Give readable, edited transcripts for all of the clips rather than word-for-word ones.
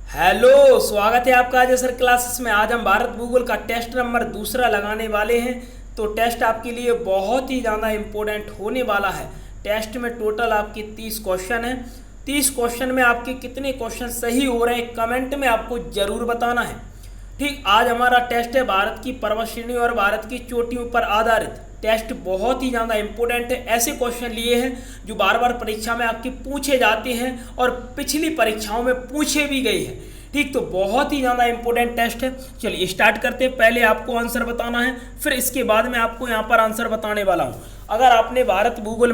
Hello, स्वागत है आपका आज सर क्लासेस में। आज हम भारत भूगोल का टेस्ट नंबर दूसरा लगाने वाले हैं। तो टेस्ट आपके लिए बहुत ही ज़्यादा इम्पोर्टेंट होने वाला है। टेस्ट में टोटल आपके 30 क्वेश्चन हैं। 30 क्वेश्चन में आपके कितने क्वेश्चन सही हो रहे हैं कमेंट में आपको ज़रूर बताना है। ठीक, आज हमारा टेस्ट है भारत की पर्वत श्रेणी और भारत की चोटियों पर आधारित। टेस्ट बहुत ही ज़्यादा इम्पोर्टेंट है। ऐसे क्वेश्चन लिए हैं जो बार बार परीक्षा में आपके पूछे जाते हैं और पिछली परीक्षाओं में पूछे भी गए हैं। ठीक, तो बहुत ही ज़्यादा इम्पोर्टेंट टेस्ट है। चलिए स्टार्ट करते हैं। पहले आपको आंसर बताना है, फिर इसके बाद में आपको यहाँ पर आंसर बताने वाला हूँ। अगर आपने भारत भूगोल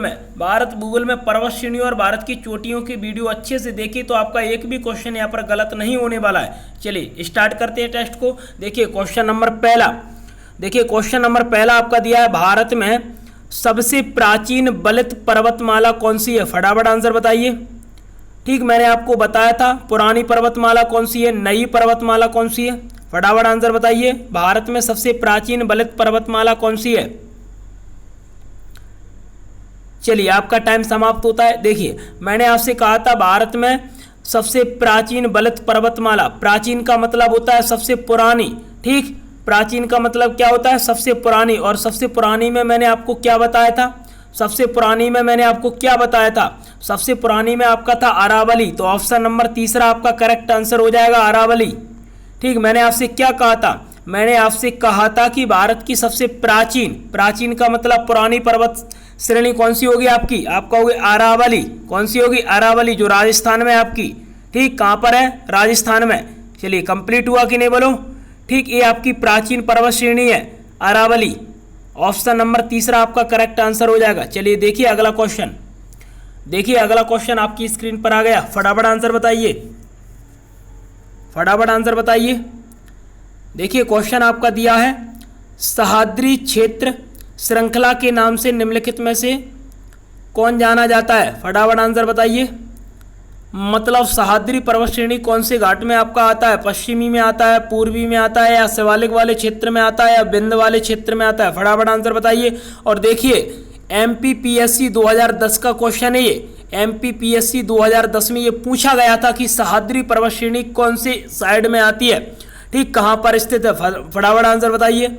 में पर्वत श्रेणी और भारत की चोटियों की वीडियो अच्छे से देखी तो आपका एक भी क्वेश्चन यहाँ पर गलत नहीं होने वाला है। चलिए स्टार्ट करते हैं टेस्ट को। देखिए क्वेश्चन नंबर पहला आपका दिया है, भारत में सबसे प्राचीन बलित पर्वतमाला कौन सी है? फटाफट आंसर बताइए। ठीक, मैंने आपको बताया था पुरानी पर्वतमाला कौन सी है, नई पर्वतमाला कौन सी है? फटाफट आंसर बताइए। भारत में सबसे प्राचीन बलित पर्वतमाला कौन सी है? चलिए आपका टाइम समाप्त होता है। देखिए मैंने आपसे कहा था भारत में सबसे प्राचीन बलित पर्वतमाला, प्राचीन का मतलब होता है सबसे पुरानी। ठीक, प्राचीन का मतलब क्या होता है? सबसे पुरानी। और सबसे पुरानी में मैंने आपको क्या बताया था? सबसे पुरानी में आपका था अरावली। तो ऑप्शन नंबर तीसरा आपका करेक्ट आंसर हो जाएगा, अरावली। ठीक, मैंने आपसे क्या कहा था? मैंने आपसे कहा था कि भारत की सबसे प्राचीन का मतलब पुरानी पर्वत श्रेणी कौन सी होगी आपकी? आपका होगी अरावली। कौन सी होगी? अरावली, जो राजस्थान में आपकी। ठीक, कहाँ पर है? राजस्थान में। चलिए कंप्लीट हुआ कि नहीं बोलो? ठीक, ये आपकी प्राचीन पर्वत श्रेणी है अरावली। ऑप्शन नंबर तीसरा आपका करेक्ट आंसर हो जाएगा। चलिए देखिए अगला क्वेश्चन आपकी स्क्रीन पर आ गया। फटाफट आंसर बताइए। देखिए क्वेश्चन आपका दिया है, सह्याद्री क्षेत्र श्रृंखला के नाम से निम्नलिखित में से कौन जाना जाता है? फटाफट आंसर बताइए। मतलब सह्याद्री पर्वत श्रेणी कौन से घाट में आपका आता है? पश्चिमी में आता है, पूर्वी में आता है, या शिवालिक वाले क्षेत्र में आता है, या विंध्य वाले क्षेत्र में आता है? फटाफट आंसर बताइए। और देखिए MPPSC 2010 का क्वेश्चन है ये। MPPSC 2010 में ये पूछा गया था कि सह्याद्री पर्वत श्रेणी कौन से साइड में आती है? ठीक, कहाँ पर स्थित है? फटाफट आंसर बताइए।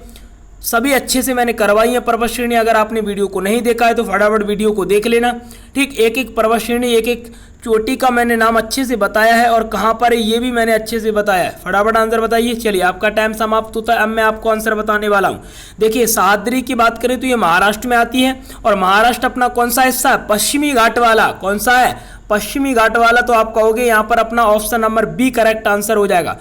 सभी अच्छे से मैंने करवाई है पर्वत श्रेणी। अगर आपने वीडियो को नहीं देखा है तो फटाफट वीडियो को देख लेना। ठीक, एक एक पर्वत श्रेणी, एक एक चोटी का मैंने नाम अच्छे से बताया है और कहाँ पर है ये भी मैंने अच्छे से बताया है। फटाफट आंसर बताइए। चलिए आपका टाइम समाप्त होता है। अब मैं आपको आंसर बताने वाला हूँ। देखिए सह्याद्री की बात करें तो ये महाराष्ट्र में आती है। और महाराष्ट्र अपना कौन सा हिस्सा है? पश्चिमी घाट वाला। कौन सा है? पश्चिमी घाट वाला। तो आप कहोगे यहाँ पर अपना option number B correct answer हो जाएगा।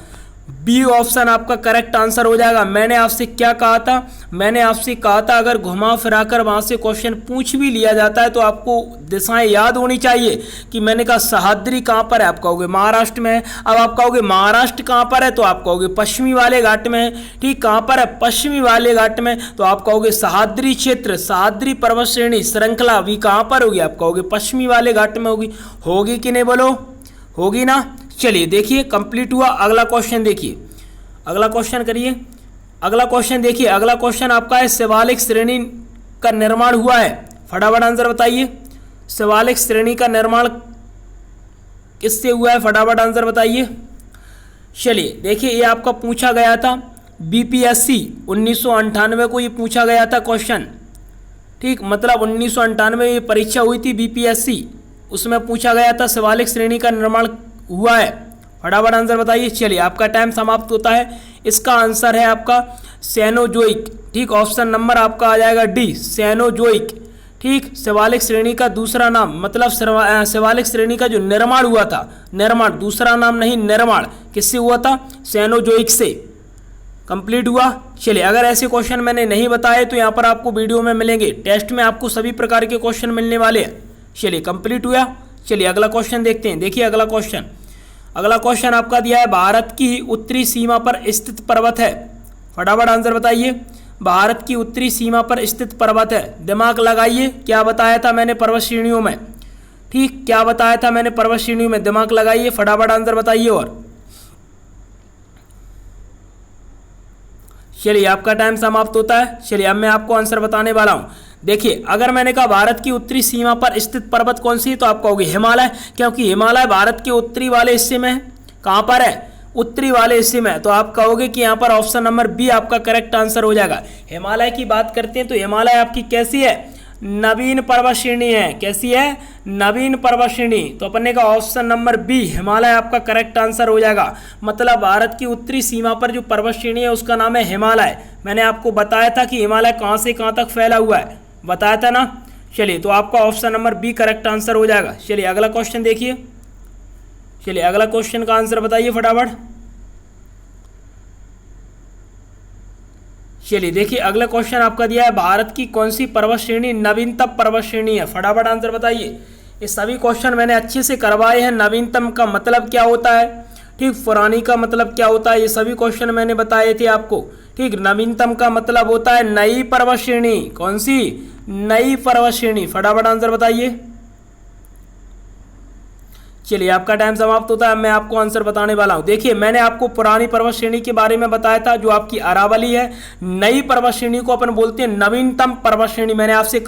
बी ऑप्शन आपका करेक्ट आंसर हो जाएगा। मैंने आपसे क्या कहा था? मैंने आपसे कहा था अगर घुमा फिराकर वहां से क्वेश्चन पूछ भी लिया जाता है तो आपको दिशाएं याद होनी चाहिए कि मैंने कहा सह्याद्री कहाँ पर है? आप कहोगे महाराष्ट्र में है। अब आप कहोगे महाराष्ट्र कहाँ पर है? तो आप कहोगे पश्चिमी वाले घाट में है। ठीक, कहाँ पर है? पश्चिमी वाले घाट में। तो आप कहोगे सह्याद्री क्षेत्र, सह्याद्री पर्वत श्रेणी श्रृंखला भी कहाँ पर होगी? आप कहोगे पश्चिमी वाले घाट में होगी कि नहीं बोलो? होगी ना। चलिए देखिए कंप्लीट हुआ। अगला क्वेश्चन देखिए, अगला क्वेश्चन करिए। अगला क्वेश्चन देखिए, अगला क्वेश्चन आपका है, शिवालिक श्रेणी का निर्माण हुआ है। फटाफट आंसर बताइए। शिवालिक श्रेणी का निर्माण किससे हुआ है? फटाफट आंसर बताइए। चलिए देखिए ये आपका पूछा गया था BPSC 1998 को ये पूछा गया था क्वेश्चन। ठीक, मतलब 1998 में ये परीक्षा हुई थी BPSC, उसमें पूछा गया था शिवालिक श्रेणी का निर्माण हुआ है। फटाफट आंसर बताइए। चलिए आपका टाइम समाप्त होता है। इसका आंसर है आपका सेनोजोइक। ठीक, ऑप्शन नंबर आपका आ जाएगा डी, सेनोजोइक। ठीक, शिवालिक श्रेणी का दूसरा नाम, मतलब शिवालिक श्रेणी का जो निर्माण हुआ था, निर्माण दूसरा नाम नहीं, निर्माण किससे हुआ था? सेनोजोइक से। कंप्लीट हुआ। चलिए अगर ऐसे क्वेश्चन मैंने नहीं बताए तो यहाँ पर आपको वीडियो में मिलेंगे। टेस्ट में आपको सभी प्रकार के क्वेश्चन मिलने वाले हैं। चलिए कंप्लीट हुआ। चलिए अगला क्वेश्चन देखते हैं। देखिए अगला क्वेश्चन आपका दिया है, भारत की उत्तरी सीमा पर स्थित पर्वत है। फटाफट आंसर बताइए। भारत की उत्तरी सीमा पर स्थित पर्वत है। दिमाग लगाइए, क्या बताया था मैंने पर्वत श्रेणियों में? ठीक, क्या बताया था मैंने पर्वत श्रेणियों में? दिमाग लगाइए, फटाफट आंसर बताइए। और चलिए आपका टाइम समाप्त होता है। चलिए अब मैं आपको आंसर बताने वाला हूँ। देखिए अगर मैंने कहा भारत की उत्तरी सीमा पर स्थित पर्वत कौन सी है तो आप कहोगे हिमालय, क्योंकि हिमालय भारत के उत्तरी वाले हिस्से में है। कहाँ पर है, उत्तरी वाले हिस्से में। तो आप कहोगे कि यहाँ पर ऑप्शन नंबर बी आपका करेक्ट आंसर हो जाएगा। हिमालय की बात करते हैं तो हिमालय आपकी कैसी है, नवीन पर्वत श्रेणी है। कैसी है, नवीन पर्वत श्रेणी। तो अपने का ऑप्शन नंबर बी हिमालय आपका करेक्ट आंसर हो जाएगा। मतलब भारत की उत्तरी सीमा पर जो पर्वत श्रेणी है उसका नाम है हिमालय। मैंने आपको बताया था कि हिमालय कहाँ से कहाँ तक फैला हुआ है, बताया था ना। चलिए, तो आपका option number B correct answer हो जाएगा। चलिए अगला क्वेश्चन देखिए। चलिए अगला क्वेश्चन का आंसर बताइए फटाफट। चलिए देखिए, अगला क्वेश्चन आपका दिया है भारत की कौन सी पर्वत श्रेणी नवीनतम पर्वत श्रेणी है। फटाफट आंसर बताइए। ये सभी क्वेश्चन मैंने अच्छे से करवाए हैं। नवीनतम का मतलब क्या होता है, ठीक, पुरानी का मतलब क्या होता है, ये सभी क्वेश्चन मैंने बताए थे आपको। ठीक, नवीनतम का मतलब होता है नई पर्वत श्रेणी। कौन सी, नई पर्वत श्रेणी। फटाफट आंसर बताइए। चलिए आपका टाइम समाप्त होता है, मैं आपको आंसर बताने वाला हूं। देखिए, मैंने आपको पुरानी पर्वत श्रेणी के बारे में बताया था जो आपकी अरावली है। नई पर्वत श्रेणी को अपन बोलते हैं नवीनतम पर्वत श्रेणी। मैंने आपसे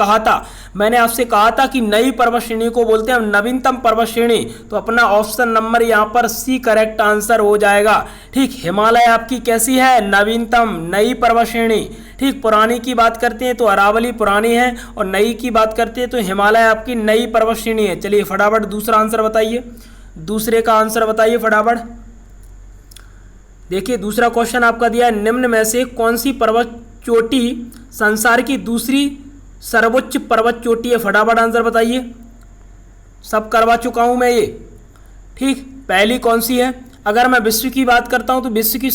कहा था कि नई पर्वत श्रेणी को बोलते हैं नवीनतम पर्वत श्रेणी। तो अपना ऑप्शन नंबर यहाँ पर सी करेक्ट आंसर हो जाएगा। ठीक, हिमालय आपकी कैसी है, नवीनतम नई पर्वत श्रेणी। ठीक, पुरानी की बात करते हैं तो अरावली पुरानी है और नई की बात करते हैं तो हिमालय आपकी नई पर्वत श्रेणी है। चलिए फटाफट दूसरा आंसर बताइए, दूसरे का आंसर बताइए फटाफट। देखिए दूसरा क्वेश्चन आपका दिया है निम्न में से कौन सी पर्वत चोटी संसार की दूसरी सर्वोच्च पर्वत चोटी है। फटाफट आंसर बताइए। सब करवा चुका हूं मैं ये। ठीक, पहली कौन सी है, अगर मैं विश्व की बात करता हूं तो विश्व की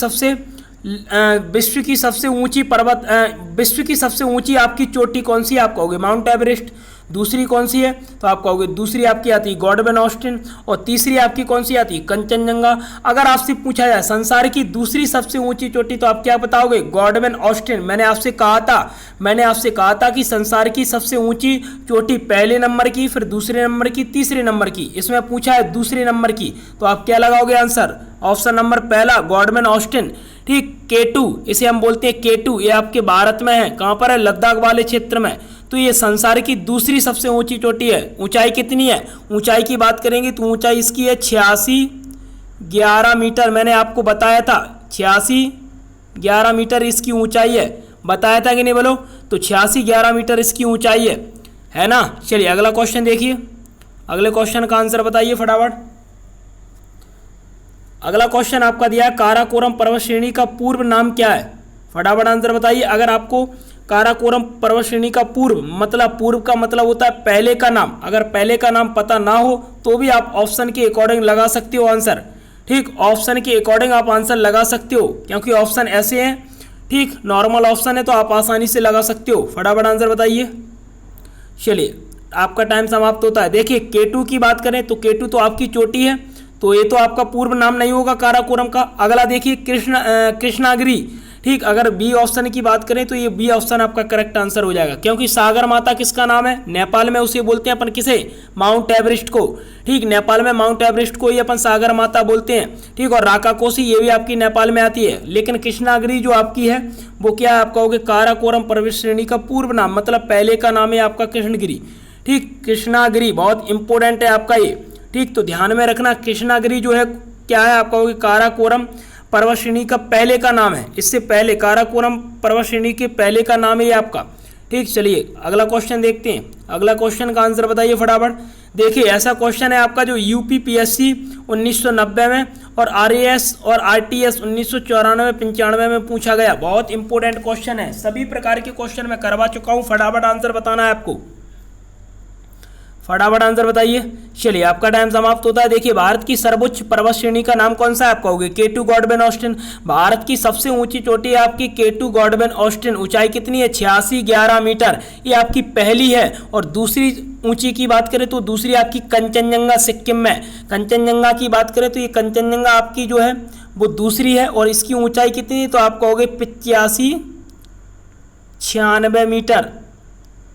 सबसे ऊंची आपकी चोटी कौन सी है, आप कहोगे माउंट एवरेस्ट। दूसरी कौन सी है, तो आप कहोगे दूसरी आपकी आती है गॉडवेन ऑस्टिन। और तीसरी आपकी कौन सी आती है, कंचनजंगा। अगर आपसे पूछा जाए संसार की दूसरी सबसे ऊंची चोटी तो आप क्या बताओगे, गॉडवेन ऑस्टिन। मैंने आपसे कहा था कि संसार की सबसे ऊंची चोटी पहले नंबर की, फिर दूसरे नंबर की, तीसरे नंबर की। इसमें पूछा है दूसरे नंबर की, तो आप क्या लगाओगे आंसर, ऑप्शन नंबर पहला गॉडवेन ऑस्टिन। ठीक, K2 इसे हम बोलते हैं K2, ये आपके भारत में है। कहाँ पर है, लद्दाख वाले क्षेत्र में। तो ये संसार की दूसरी सबसे ऊंची चोटी है। ऊंचाई कितनी है, ऊंचाई की बात करेंगे तो ऊंचाई इसकी है 8611 मीटर। मैंने आपको बताया था 8611 मीटर इसकी ऊंचाई है। बताया था कि नहीं बोलो, तो 8611 मीटर इसकी ऊंचाई है ना। चलिए अगला क्वेश्चन देखिए, अगले क्वेश्चन का आंसर बताइए फटाफट। अगला क्वेश्चन आपका दिया है काराकोरम पर्वत श्रेणी का पूर्व नाम क्या है। फटाफट आंसर बताइए। अगर आपको काराकोरम पर्वत श्रेणी का पूर्व का मतलब होता है पहले का नाम। अगर पहले का नाम पता ना हो तो भी आप ऑप्शन के अकॉर्डिंग लगा सकते हो आंसर। ठीक, ऑप्शन के अकॉर्डिंग आप आंसर लगा सकते हो क्योंकि ऑप्शन ऐसे हैं। ठीक, नॉर्मल ऑप्शन है तो आप आसानी से लगा सकते हो। फटाफट आंसर बताइए। चलिए आपका टाइम समाप्त होता है। देखिए K2 की बात करें तो K2 तो आपकी चोटी है, तो ये तो आपका पूर्व नाम नहीं होगा काराकोरम का। अगला देखिए कृष्णागिरी। ठीक, अगर बी ऑप्शन की बात करें तो ये बी ऑप्शन आपका करेक्ट आंसर हो जाएगा क्योंकि सागर माता किसका नाम है, नेपाल में उसे बोलते हैं अपन किसे, माउंट एवरेस्ट को। ठीक, नेपाल में माउंट एवरेस्ट को ही अपन सागर माता बोलते हैं। ठीक, और राकाकोसी ये भी आपकी नेपाल में आती है। लेकिन कृष्णागिरी जो आपकी है वो क्या है, आप कहोगे काराकोरम पर्वत श्रेणी का पूर्व नाम, मतलब पहले का नाम है आपका कृष्णगिरी। ठीक, कृष्णागिरी बहुत इंपॉर्टेंट है आपका ये। ठीक, तो ध्यान में रखना कृष्णागिरी जो है क्या है, आप कहोगे काराकोरम पर्वत श्रेणी का पहले का नाम है। इससे पहले काराकोरम पर्वत श्रेणी के पहले का नाम है ये आपका। ठीक, चलिए अगला क्वेश्चन देखते हैं। अगला क्वेश्चन का आंसर बताइए फटाफट। देखिए ऐसा क्वेश्चन है आपका जो UPPSC 1990 में और RAS और RTS 1994-95 में पूछा गया। बहुत इंपॉर्टेंट क्वेश्चन है। सभी प्रकार के क्वेश्चन मैं करवा चुका हूँ। फटाफट आंसर बताना है आपको। फटाफट आंसर बताइए। चलिए आपका टाइम समाप्त होता है। देखिए भारत की सर्वोच्च पर्वत श्रेणी का नाम कौन सा है, आप कहोगे K2 गॉडवेन ऑस्टिन। भारत की सबसे ऊंची चोटी है आपकी K2 गॉडवेन ऑस्टिन। ऊंचाई कितनी है, 8611 मीटर, ये आपकी पहली है। और दूसरी ऊंची की बात करें तो दूसरी आपकी कंचनजंगा सिक्किम में। कंचनजंगा की बात करें तो ये कंचनजंगा आपकी जो है वो दूसरी है और इसकी ऊंचाई कितनी, तो आप कहोगे 8596 मीटर।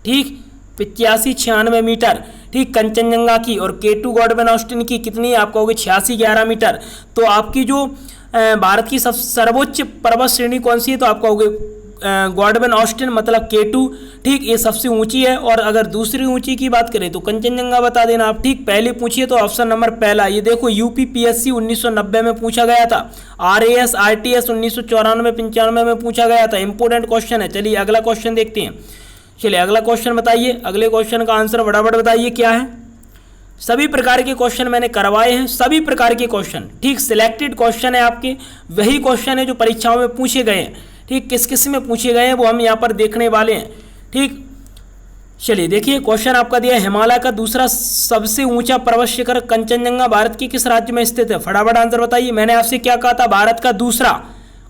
ठीक, 8596 मीटर। ठीक, कंचनजंगा की। और K2 गॉडवेन ऑस्टिन की कितनी है, आप कहोगे 8611 मीटर। तो आपकी जो भारत की सर्वोच्च पर्वत श्रेणी कौन सी है, तो आप कहोगे गॉडविन ऑस्टिन मतलब K2, ठीक, ये सबसे ऊंची है। और अगर दूसरी ऊंची की बात करें तो कंचनजंगा बता देना आप, ठीक। पहले पूछिए तो ऑप्शन नंबर पहला, ये देखो UPPSC 1990 में पूछा गया था, RAS RTS 1994-95 में पूछा गया था, इंपॉर्टेंट क्वेश्चन है। चलिए अगला क्वेश्चन देखते हैं। चलिए अगला क्वेश्चन बताइए, अगले क्वेश्चन का आंसर फटाफट बताइए क्या है। सभी प्रकार के क्वेश्चन मैंने करवाए हैं, सभी प्रकार के क्वेश्चन, ठीक, सिलेक्टेड क्वेश्चन है आपके, वही क्वेश्चन है जो परीक्षाओं में पूछे गए हैं, ठीक। किस किस में पूछे गए हैं वो हम यहाँ पर देखने वाले हैं, ठीक। चलिए देखिए क्वेश्चन आपका दिया है, हिमालय का दूसरा सबसे ऊंचा पर्वत शिखर कंचनजंगा भारत के किस राज्य में स्थित है। फटाफट आंसर बताइए। मैंने आपसे क्या कहा था, भारत का दूसरा,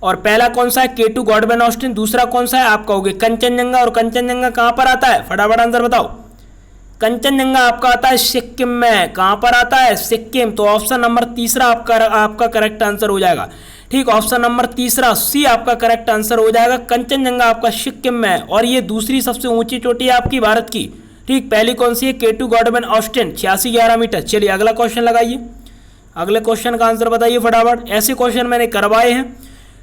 और पहला कौन सा है, K2 गॉडविन ऑस्टिन, दूसरा कौन सा है, आप कहोगे कंचनजंगा। और कंचनजंगा कहाँ पर आता है, फटाफट आंसर बताओ। कंचनजंगा आपका आता है सिक्किम में, कहाँ पर आता है, सिक्किम। तो ऑप्शन नंबर तीसरा आपका करेक्ट आंसर हो जाएगा, ठीक। ऑप्शन नंबर तीसरा C आपका करेक्ट आंसर हो जाएगा। कंचनजंगा आपका सिक्किम में है और ये दूसरी सबसे ऊंची चोटी है आपकी भारत की, ठीक। पहली कौन सी है, K2 गॉडविन ऑस्टिन 8611 मीटर। चलिए अगला क्वेश्चन लगाइए, अगले क्वेश्चन का आंसर बताइए फटाफट। ऐसे क्वेश्चन मैंने करवाए हैं,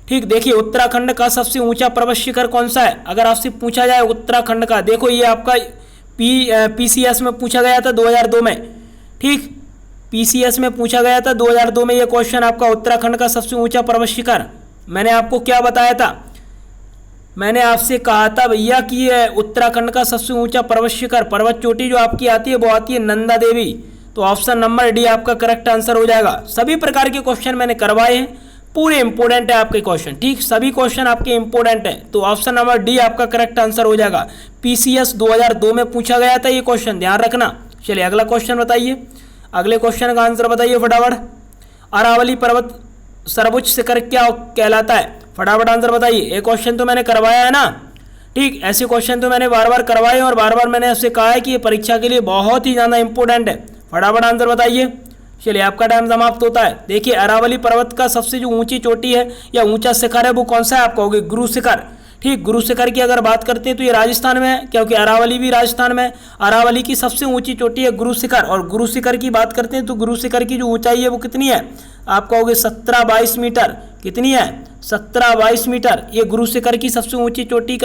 ठीक। देखिए उत्तराखंड का सबसे ऊंचा पर्वत शिखर कौन सा है, अगर आपसे पूछा जाए उत्तराखंड का, देखो ये आपका PCS में पूछा गया था 2002 में, ठीक। PCS में पूछा गया था 2002 में ये क्वेश्चन आपका, उत्तराखंड का सबसे ऊंचा पर्वत शिखर। मैंने आपको क्या बताया था, मैंने आपसे कहा था भैया कि ये उत्तराखंड का सबसे ऊंचा पर्वत शिखर, पर्वत चोटी जो आपकी आती है वो आती है नंदा देवी। तो ऑप्शन नंबर D आपका करेक्ट आंसर हो जाएगा। सभी प्रकार के क्वेश्चन मैंने करवाए हैं, पूरे इंपॉर्टेंट है आपके क्वेश्चन, ठीक। सभी क्वेश्चन आपके इंपॉर्टेंट हैं, तो ऑप्शन नंबर D आपका करेक्ट आंसर हो जाएगा। PCS 2002 में पूछा गया था ये क्वेश्चन, ध्यान रखना। चलिए अगला क्वेश्चन बताइए, अगले क्वेश्चन का आंसर बताइए फटाफट। अरावली पर्वत सर्वोच्च शिखर क्या कहलाता है, फटाफट आंसर बताइए। ये क्वेश्चन तो मैंने करवाया है ना, ठीक। ऐसे क्वेश्चन तो मैंने बार बार करवाए और बार बार मैंने आपसे कहा है कि ये परीक्षा के लिए बहुत ही ज़्यादा इंपॉर्टेंट है। फटाफट आंसर बताइए। चलिए आपका टाइम समाप्त होता है। देखिए अरावली पर्वत का सबसे जो ऊंची चोटी है या ऊंचा शिखर है वो कौन सा है, आप कहोगे गुरु शिखर, ठीक। गुरु शिखर की अगर बात करते हैं तो ये राजस्थान में है, क्योंकि अरावली भी राजस्थान में है। अरावली की सबसे ऊंची चोटी है गुरु शिखर, और गुरु शिखर की बात करते हैं तो गुरु शिखर की जो ऊंचाई है वो कितनी है, आप कहोगे 17-22 मीटर। कितनी है, 17-22 मीटर। ये गुरु शिखर की सबसे ऊंची चोटी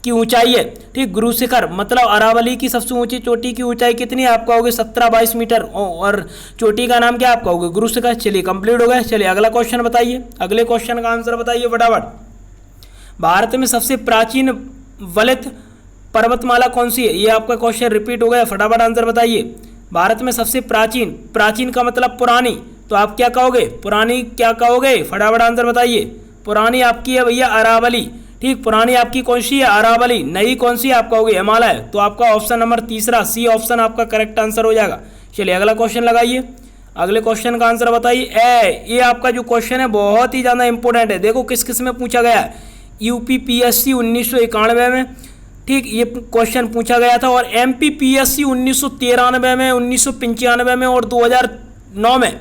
की ऊंचाई है, ठीक। गुरु शिखर मतलब अरावली की सबसे ऊंची चोटी की ऊंचाई कितनी है, आप कहोगे 17-22 मीटर, और चोटी का नाम क्या आप कहोगे, गुरु शिखर। चलिए कंप्लीट हो गया। चलिए अगला क्वेश्चन बताइए, अगले क्वेश्चन का आंसर बताइए फटाफट। भारत में सबसे प्राचीन वलित पर्वतमाला कौन सी है, ये आपका क्वेश्चन रिपीट हो गया, फटाफट आंसर बताइए। भारत में सबसे प्राचीन, प्राचीन का मतलब पुरानी, तो आप क्या कहोगे, पुरानी क्या कहोगे, फटाफट आंसर बताइए। पुरानी आपकी है भैया अरावली, ठीक। पुरानी आपकी कौन सी है, अरावली। नई कौन सी है, आप कहोगे हिमालय। तो आपका ऑप्शन नंबर तीसरा C ऑप्शन आपका करेक्ट आंसर हो जाएगा। चलिए अगला क्वेश्चन लगाइए, अगले क्वेश्चन का आंसर बताइए। ये आपका जो क्वेश्चन है बहुत ही ज़्यादा इंपॉर्टेंट है। देखो किस किस में पूछा गया है, UPPSC 1991 में, ठीक, ये क्वेश्चन पूछा गया था, और MPPSC 1993 में, 1995 में और 2009 में,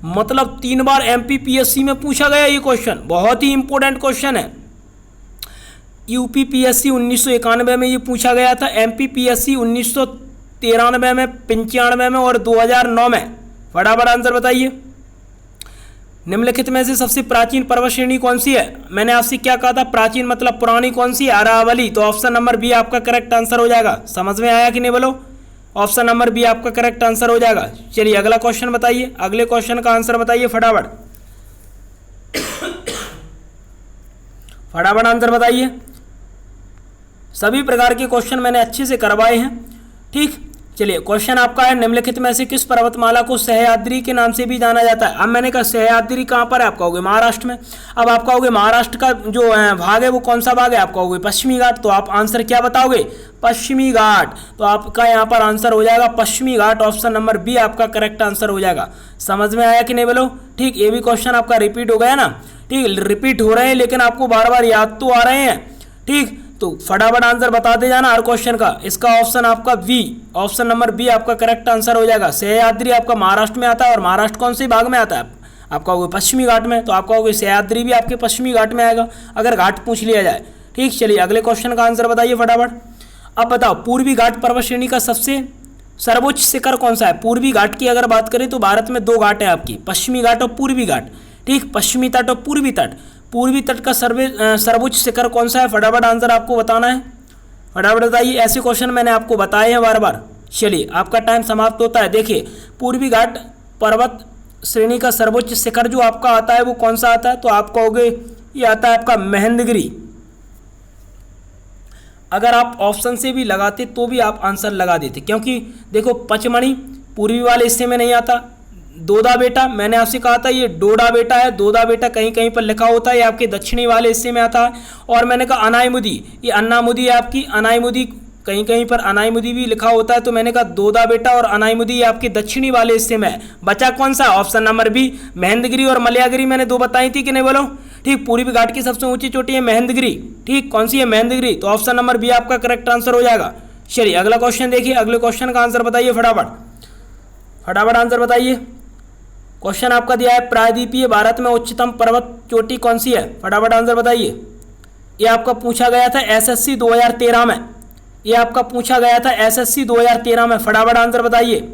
मतलब 3 बार MPPSC में पूछा गया ये क्वेश्चन, बहुत ही इंपॉर्टेंट क्वेश्चन है। UPPSC 1991 में ये पूछा गया था, MPPSC 1993 में, 95 में और 2009 में। फटाफट आंसर बताइए। निम्नलिखित में से सबसे प्राचीन पर्वत श्रेणी कौन सी है, मैंने आपसे क्या कहा था, प्राचीन मतलब पुरानी कौन सी है, अरावली। तो ऑप्शन नंबर B आपका करेक्ट आंसर हो जाएगा। समझ में आया कि नहीं बोलो, ऑप्शन नंबर B आपका करेक्ट आंसर हो जाएगा। चलिए अगला क्वेश्चन बताइए, अगले क्वेश्चन का आंसर बताइए फटाफट। फटाफट आंसर बताइए। सभी प्रकार के क्वेश्चन मैंने अच्छे से करवाए हैं, ठीक। चलिए क्वेश्चन आपका है, निम्नलिखित में से किस पर्वतमाला को सह्याद्री के नाम से भी जाना जाता है। अब मैंने कहा सह्याद्री कहाँ पर है, आप कहोगे महाराष्ट्र में। अब आप कहोगे महाराष्ट्र का जो भाग है वो कौन सा भाग है, आप कहोगे पश्चिमी घाट। तो आप आंसर क्या बताओगे, पश्चिमी घाट। तो आपका यहाँ पर आंसर हो जाएगा पश्चिमी घाट, ऑप्शन नंबर B आपका करेक्ट आंसर हो जाएगा। समझ में आया कि नहीं बोलो, ठीक। ये भी क्वेश्चन आपका रिपीट हो गया ना, ठीक। रिपीट हो रहे हैं लेकिन आपको बार बार याद तो आ रहे हैं, ठीक। तो फटाफट आंसर बताते जाना हर क्वेश्चन का। इसका ऑप्शन आपका B, ऑप्शन नंबर B आपका करेक्ट आंसर हो जाएगा। सह्याद्री आपका महाराष्ट्र में आता है, और महाराष्ट्र कौन से भाग में आता है, आप कहोगे पश्चिमी घाट में। तो आप कहोगे सह्याद्री भी आपके पश्चिमी घाट में आएगा अगर घाट पूछ लिया जाए, ठीक। चलिए अगले क्वेश्चन का आंसर बताइए फटाफट। अब बताओ पूर्वी घाट पर्वत श्रेणी का सबसे सर्वोच्च शिखर कौन सा है। पूर्वी घाट की अगर बात करें तो भारत में 2 घाट है आपकी, पश्चिमी घाट और पूर्वी घाट, ठीक। पश्चिमी तट और पूर्वी तट। पूर्वी तट का सर्वोच्च शिखर कौन सा है? फटाफट आंसर आपको बताना है, फटाफट बताइए। ऐसे क्वेश्चन मैंने आपको बताए हैं बार बार। चलिए आपका टाइम समाप्त होता है। देखिए पूर्वी घाट पर्वत श्रेणी का सर्वोच्च शिखर जो आपका आता है वो कौन सा आता है? तो आप कहोगे ये आता है आपका महेंद्रगिरी। अगर आप ऑप्शन से भी लगाते तो भी आप आंसर लगा देते, क्योंकि देखो पचमढ़ी पूर्वी वाले हिस्से में नहीं आता। दोदा बेटा मैंने आपसे कहा था ये डोडा बेटा है, दोदा बेटा कहीं कहीं पर लिखा होता है, ये आपके दक्षिणी वाले हिस्से में आता है। और मैंने कहा अनाईमुदी, ये अन्नामुदी है आपकी, अनाईमुदी कहीं कहीं पर अनाईमुदी भी लिखा होता है। तो मैंने कहा दोदा बेटा और अनाईमुदी ये आपके दक्षिणी वाले हिस्से में है। बचा कौन सा? ऑप्शन नंबर बी, महेंद्रगिरी और मलयागिरी मैंने दो बताई थी कि नहीं बोलो? ठीक, पूर्वी घाट की सबसे ऊंची चोटी है महेंद्रगिरी। ठीक, कौन सी है? महेंद्रगिरी। तो ऑप्शन नंबर बी आपका करेक्ट आंसर हो जाएगा। चलिए अगला क्वेश्चन देखिए, अगले क्वेश्चन का आंसर बताइए फटाफट, फटाफट आंसर बताइए। क्वेश्चन आपका दिया है प्रायद्वीपीय भारत में उच्चतम पर्वत चोटी कौन सी है? फटाफट आंसर बताइए। ये आपका पूछा गया था एसएससी 2013 में, ये आपका पूछा गया था एसएससी 2013 में। फटाफट आंसर बताइए।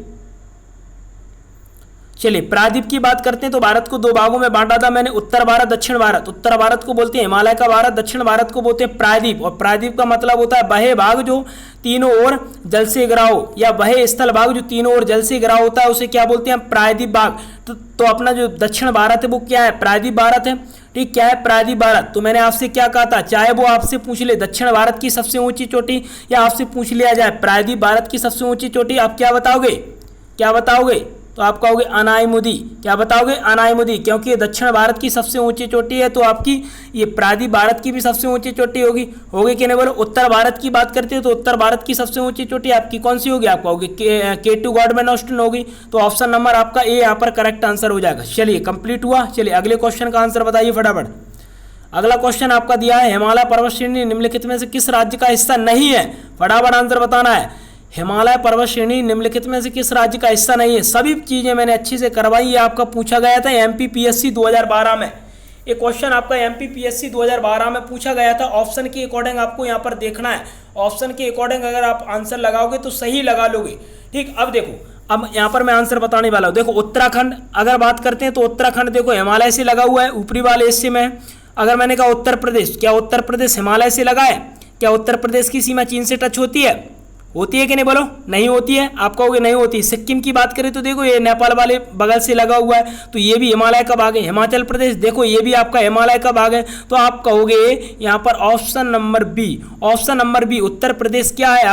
चलिए प्रायद्वीप की बात करते हैं तो भारत को दो भागों में बांटा था मैंने, उत्तर भारत दक्षिण भारत। उत्तर भारत को बोलते हैं हिमालय का भारत, दक्षिण भारत को बोलते हैं प्रायद्वीप। और प्रायद्वीप का मतलब होता है वह भाग जो तीनों ओर जल से घिरा हो, या वह स्थल भाग जो तीनों ओर जल से घिरा होता है उसे क्या बोलते हैं? प्रायद्वीप भाग। तो अपना जो दक्षिण भारत है वो क्या है? प्रायद्वीप भारत है। ठीक, क्या है? प्रायद्वीप भारत। तो मैंने आपसे क्या कहा था, चाहे वो आपसे पूछ ले दक्षिण भारत की सबसे ऊंची चोटी या आपसे पूछ लिया जाए प्रायद्वीप भारत की सबसे ऊंची चोटी, आप क्या बताओगे? क्या बताओगे? तो आप कहोगे अनाईमुदी। क्या बताओगे? अनाईमुदी, क्योंकि ये दक्षिण भारत की सबसे ऊंची चोटी है। तो आपकी ये प्रायद्वीप भारत की भी सबसे ऊंची चोटी होगी कि नहीं बोलो? उत्तर भारत की बात करते हो तो उत्तर भारत की सबसे ऊंची चोटी आपकी कौन सी होगी? आप कहोगे K2 गॉडमैन ऑस्टिन होगी। तो ऑप्शन नंबर आपका ए यहाँ पर करेक्ट आंसर हो जाएगा। चलिए कंप्लीट हुआ। चलिए अगले क्वेश्चन का आंसर बताइए फटाफट। अगला क्वेश्चन आपका दिया है हिमालय पर्वत श्रेणी निम्नलिखित में से किस राज्य का हिस्सा नहीं है? फटाफट आंसर बताना है। हिमालय पर्वत श्रेणी निम्नलिखित में से किस राज्य का हिस्सा नहीं है? सभी चीजें मैंने अच्छे से करवाई। ये आपका पूछा गया था एमपीपीएससी 2012 में। एक क्वेश्चन आपका एमपीपीएससी 2012 में पूछा गया था। ऑप्शन के अकॉर्डिंग आपको यहाँ पर देखना है। ऑप्शन के अकॉर्डिंग अगर आप आंसर लगाओगे तो सही लगा लोगे। ठीक, अब देखो, अब यहाँ पर मैं आंसर बताने वाला हूँ। देखो उत्तराखंड अगर बात करते हैं तो उत्तराखंड देखो हिमालय से लगा हुआ है, ऊपरी वाले हिस्से में है। अगर मैंने कहा उत्तर प्रदेश, क्या उत्तर प्रदेश हिमालय से लगा है? क्या उत्तर प्रदेश की सीमा चीन से टच होती है? होती है कि नहीं बोलो? नहीं होती है। आप कहोगे नहीं होती। सिक्किम की बात करें तो देखो ये नेपाल वाले बगल से लगा हुआ है, तो ये भी हिमालय का भाग है। हिमाचल प्रदेश देखो ये भी आपका हिमालय का भाग है। तो आप कहोगे यहाँ पर option number B, option number B Uttar Pradesh क्या है?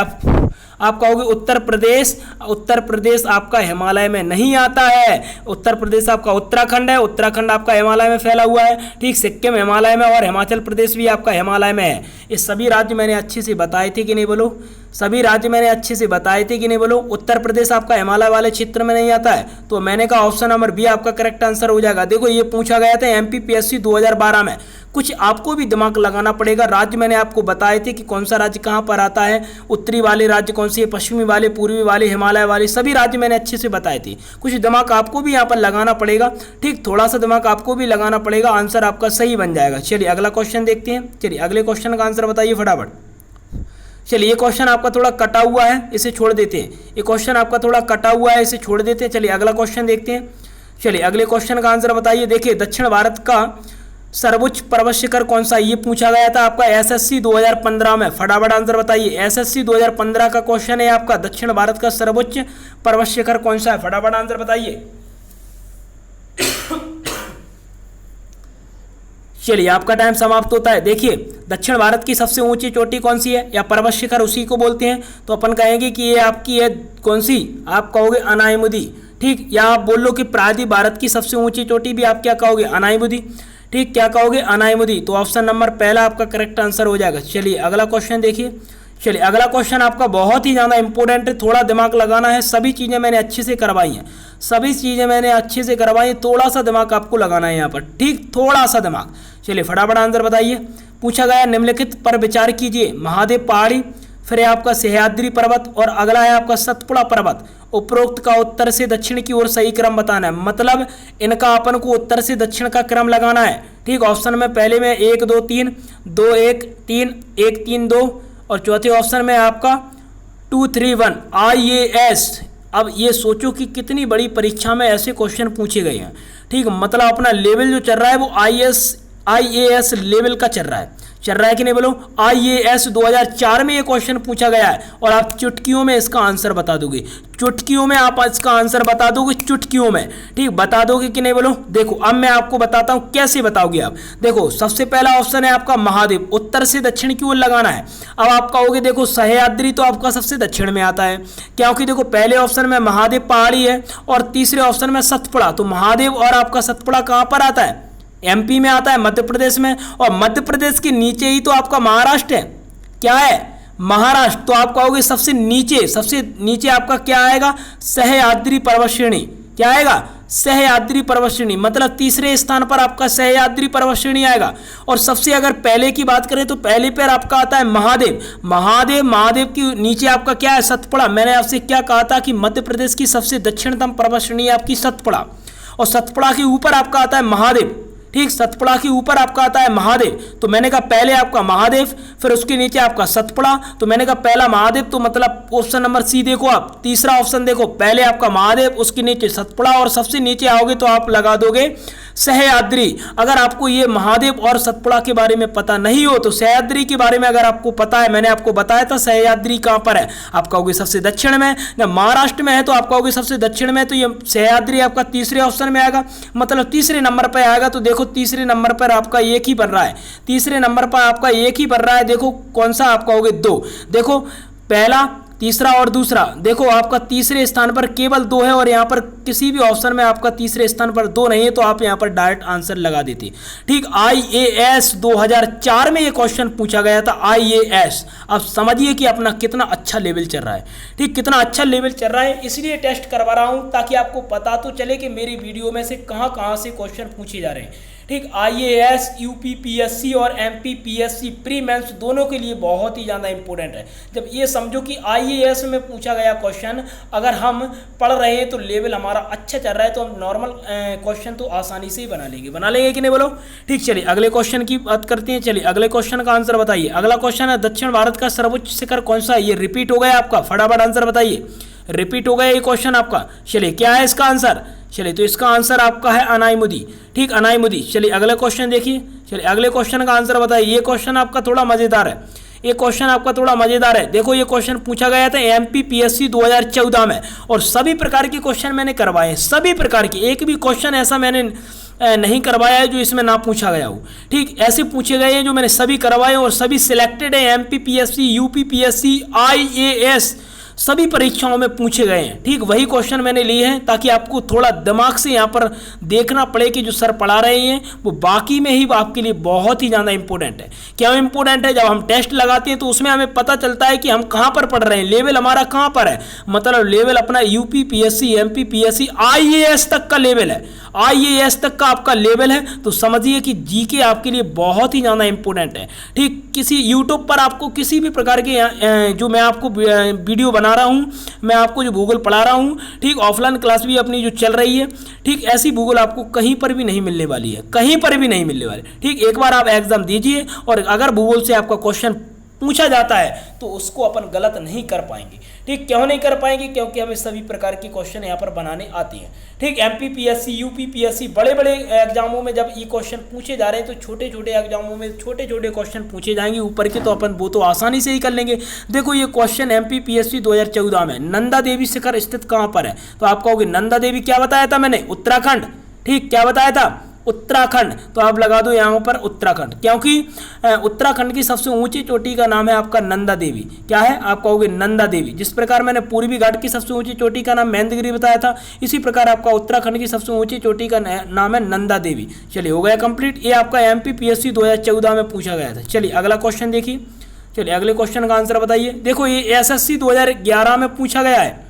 आप कहोगे उत्तर प्रदेश, उत्तर प्रदेश आपका हिमालय में नहीं आता है। उत्तर प्रदेश आपका उत्तराखंड है, उत्तराखंड आपका हिमालय में फैला हुआ है। ठीक, सिक्किम हिमालय में और हिमाचल प्रदेश भी आपका हिमालय में है। ये सभी राज्य मैंने अच्छे से बताए थे कि नहीं बोलो? सभी राज्य मैंने अच्छे से बताए थे कि नहीं बोलो? उत्तर प्रदेश आपका हिमालय वाले क्षेत्र में नहीं आता है। तो मैंने कहा ऑप्शन नंबर बी आपका करेक्ट आंसर हो जाएगा। देखो ये पूछा गया था एमपीपीएससी 2012 में। कुछ आपको भी दिमाग लगाना पड़ेगा। राज्य मैंने आपको बताए थे कि कौन सा राज्य कहाँ पर आता है, उत्तरी वाले राज्य कौन से, पश्चिमी वाले, पूर्वी वाले, हिमालय वाले, सभी राज्य मैंने अच्छे से बताए थे। कुछ दिमाग आपको भी यहाँ पर लगाना पड़ेगा। ठीक, थोड़ा सा दिमाग आपको भी लगाना पड़ेगा, आंसर आपका सही बन जाएगा। चलिए अगला क्वेश्चन देखते हैं। चलिए अगले क्वेश्चन का आंसर बताइए फटाफट। चलिए ये क्वेश्चन आपका थोड़ा कटा हुआ है, इसे छोड़ देते हैं। ये क्वेश्चन आपका थोड़ा कटा हुआ है, इसे छोड़ देते हैं। चलिए अगला क्वेश्चन देखते हैं। चलिए अगले क्वेश्चन का आंसर बताइए। देखिए दक्षिण भारत का सर्वोच्च पर्वत शिखर कौन सा? ये पूछा गया था आपका एसएससी 2015 में। फटाफट आंसर बताइए। एसएससी 2015 का क्वेश्चन है आपका, दक्षिण भारत का सर्वोच्च पर्वत शिखर कौन सा है? फटाफट आंसर बताइए। चलिए आपका टाइम समाप्त होता है। देखिए दक्षिण भारत की सबसे ऊंची चोटी कौन सी है या पर्वत शिखर उसी को बोलते हैं। तो अपन कहेंगे कि ये आपकी है कौन सी? आप कहोगे अनाईमुदी। ठीक, या आप बोल लो कि प्रायद्वीप भारत की सबसे ऊंची चोटी भी आप क्या कहोगे? अनाईमुदी। ठीक, क्या कहोगे? अनाईमुदी। तो ऑप्शन नंबर पहला आपका करेक्ट आंसर हो जाएगा। चलिए अगला क्वेश्चन देखिए। चलिए अगला क्वेश्चन आपका बहुत ही ज़्यादा इंपॉर्टेंट है, थोड़ा दिमाग लगाना है। सभी चीज़ें मैंने अच्छे से करवाई हैं, सभी चीज़ें मैंने अच्छे से करवाई, थोड़ा सा दिमाग आपको लगाना है यहाँ पर। ठीक, थोड़ा सा दिमाग। चलिए फटाफट आंसर बताइए। पूछा गया निम्नलिखित पर विचार कीजिए। महादेव पहाड़ी, फिर है आपका सह्याद्री पर्वत और अगला है आपका सतपुड़ा पर्वत। उपरोक्त का उत्तर से दक्षिण की ओर सही क्रम बताना है। मतलब इनका अपन को उत्तर से दक्षिण का क्रम लगाना है। ठीक, ऑप्शन में पहले में 1 2 3, 2 1 3, 1 3 2 और चौथे ऑप्शन में आपका 2 3 1 IAS। अब ये सोचो कि कितनी बड़ी परीक्षा में ऐसे क्वेश्चन पूछे गए हैं। ठीक, मतलब अपना लेवल जो चल रहा है वो IAS लेवल का चल रहा है कि नहीं बोलो। IAS 2004 में ये क्वेश्चन पूछा गया है और आप चुटकियों में इसका आंसर बता दोगे, चुटकियों में आप इसका आंसर बता दोगे, चुटकियों में, ठीक, बता दोगे कि नहीं बोलो। देखो अब मैं आपको बताता हूं कैसे बताओगे आप। देखो सबसे पहला ऑप्शन है आपका महादेव, उत्तर से दक्षिण की ओर लगाना है। अब आप कहोगे देखो सह्याद्री तो आपका सबसे दक्षिण में आता है, क्योंकि देखो पहले ऑप्शन में महादेव पहाड़ी है और तीसरे ऑप्शन में सतपुड़ा, तो महादेव और आपका सतपुड़ा कहां पर आता है, MP में आता है, मध्य प्रदेश में, और मध्य प्रदेश के नीचे ही तो आपका महाराष्ट्र है, क्या है, महाराष्ट्र। तो आप कहोगे सबसे नीचे आपका क्या आएगा, सह्याद्री पर्वत श्रेणी, क्या आएगा, सह्याद्री पर्वत श्रेणी, मतलब तीसरे स्थान पर आपका सह्याद्री पर्वत श्रेणी आएगा। और सबसे अगर पहले की बात करें तो पहले पर आपका आता है महादेव की नीचे आपका क्या है, सतपुड़ा। मैंने आपसे क्या कहा था कि मध्य प्रदेश की सबसे दक्षिणतम पर्वत श्रेणी आपकी सतपुड़ा, और सतपुड़ा के ऊपर आपका आता है महादेव, ठीक, सतपुड़ा के ऊपर आपका आता है महादेव। तो मैंने कहा पहले आपका महादेव, फिर उसके नीचे आपका सतपुड़ा, तो मैंने कहा पहला महादेव, तो मतलब ऑप्शन नंबर सी देखो आप, तीसरा ऑप्शन देखो, पहले आपका महादेव, उसके नीचे सतपुड़ा, और सबसे नीचे आओगे तो आप लगा दोगे सह्याद्री। अगर आपको ये महादेव और सतपुड़ा के बारे में पता नहीं हो तो सह्याद्री के बारे में अगर आपको पता है, मैंने आपको बताया था सह्याद्री कहां पर है, आप कहोगे सबसे दक्षिण में, जब महाराष्ट्र में है तो आप कहोगे सबसे दक्षिण में, तो ये सह्याद्री आपका तीसरे ऑप्शन में आएगा, मतलब तीसरे नंबर पर आएगा। तो देखो तीसरे नंबर पर आपका एक ही बन रहा है, तीसरे नंबर पर आपका एक ही बन रहा है। देखो कौन सा, आप कहोगे 2, देखो पहला, तीसरा और दूसरा, देखो आपका तीसरे स्थान पर केवल 2 है, और यहाँ पर किसी भी ऑप्शन में आपका तीसरे स्थान पर 2 नहीं है, तो आप यहाँ पर डायरेक्ट आंसर लगा देते, ठीक। IAS 2004 में ये क्वेश्चन पूछा गया था, IAS। अब समझिए कि अपना कितना अच्छा लेवल चल रहा है, ठीक, कितना अच्छा लेवल चल रहा है, इसलिए टेस्ट करवा रहा हूँ ताकि आपको पता तो चले कि मेरी वीडियो में से कहाँ से क्वेश्चन पूछे जा रहे हैं, ठीक। IAS UPPSC और MPPSC प्री मेंस दोनों के लिए बहुत ही ज़्यादा इंपॉर्टेंट है। जब ये समझो कि IAS में पूछा गया क्वेश्चन अगर हम पढ़ रहे हैं तो लेवल हमारा अच्छा चल रहा है, तो हम नॉर्मल क्वेश्चन तो आसानी से ही बना लेंगे कि नहीं बोलो, ठीक। चलिए अगले क्वेश्चन की बात करते हैं। चलिए अगले क्वेश्चन का आंसर बताइए। अगला क्वेश्चन है दक्षिण भारत का सर्वोच्च शिखर कौन सा है। ये रिपीट हो गया आपका, फटाफट आंसर बताइए, रिपीट हो गया ये क्वेश्चन आपका। चलिए क्या है इसका आंसर, चलिए तो इसका आंसर आपका है अनाईमुदी, ठीक, अनाईमुदी। चलिए अगले क्वेश्चन देखिए, चलिए अगले क्वेश्चन का आंसर बताइए। ये क्वेश्चन आपका थोड़ा मजेदार है, ये क्वेश्चन आपका थोड़ा मजेदार है। देखो ये क्वेश्चन पूछा गया था MPPSC 2014 में, और सभी प्रकार के क्वेश्चन मैंने करवाए हैं, सभी प्रकार के, एक भी क्वेश्चन ऐसा मैंने नहीं करवाया है जो इसमें ना पूछा गया हो, ठीक। ऐसे पूछे गए हैं जो मैंने सभी करवाए और सभी सिलेक्टेड है, MPPSC UPPSC IAS सभी परीक्षाओं में पूछे गए हैं, ठीक। वही क्वेश्चन मैंने लिए हैं ताकि आपको थोड़ा दिमाग से यहाँ पर देखना पड़े कि जो सर पढ़ा रहे हैं वो बाकी में ही आपके लिए बहुत ही ज़्यादा इंपॉर्टेंट है। क्यों इंपॉर्टेंट है, जब हम टेस्ट लगाते हैं तो उसमें हमें पता चलता है कि हम कहाँ पर पढ़ रहे हैं, लेवल हमारा कहाँ पर है, मतलब लेवल अपना UPPSC MPPSC IAS तक का लेवल है, IAS तक का आपका लेवल है। तो समझिए कि GK आपके लिए बहुत ही ज़्यादा इंपॉर्टेंट है, ठीक। किसी यूट्यूब पर आपको किसी भी प्रकार के जो मैं आपको वीडियो बना रहा हूँ, मैं आपको जो भूगोल पढ़ा रहा हूँ, ठीक, ऑफलाइन क्लास भी अपनी जो चल रही है, ठीक, ऐसी भूगोल आपको कहीं पर भी नहीं मिलने वाली है, कहीं पर भी नहीं मिलने वाली, ठीक। एक बार आप एग्जाम दीजिए और अगर भूगोल से आपका क्वेश्चन पूछा जाता है तो उसको अपन गलत नहीं कर पाएंगे, ठीक। क्यों नहीं कर पाएंगे, क्योंकि हमें सभी प्रकार के क्वेश्चन यहाँ पर बनाने आते हैं, ठीक। MPPSC UPPSC बड़े बड़े एग्जामों में जब ये क्वेश्चन पूछे जा रहे हैं तो छोटे छोटे एग्जामों में छोटे छोटे क्वेश्चन पूछे जाएंगे ऊपर के, तो अपन वो तो आसानी से ही कर लेंगे। देखो ये क्वेश्चन MPPSC 2014 में नंदा देवी शिखर स्थित कहाँ पर है, तो आप कहोगे नंदा देवी क्या बताया था मैंने, उत्तराखंड, ठीक, क्या बताया था, उत्तराखंड। तो आप लगा दो यहाँ पर उत्तराखंड, क्योंकि उत्तराखंड की सबसे ऊंची चोटी का नाम है आपका नंदा देवी, क्या है, आप कहोगे नंदा देवी। जिस प्रकार मैंने पूर्वी घाट की सबसे ऊंची चोटी का नाम महेंद्रगिरी बताया था, इसी प्रकार आपका उत्तराखंड की सबसे ऊंची चोटी का नाम है नंदा देवी। चलिए हो गया कंप्लीट, ये आपका MPPSC 2014 में पूछा गया था। चलिए अगला क्वेश्चन देखिए, चलिए अगले क्वेश्चन का आंसर बताइए। देखो ये SSC 2011 में पूछा गया है,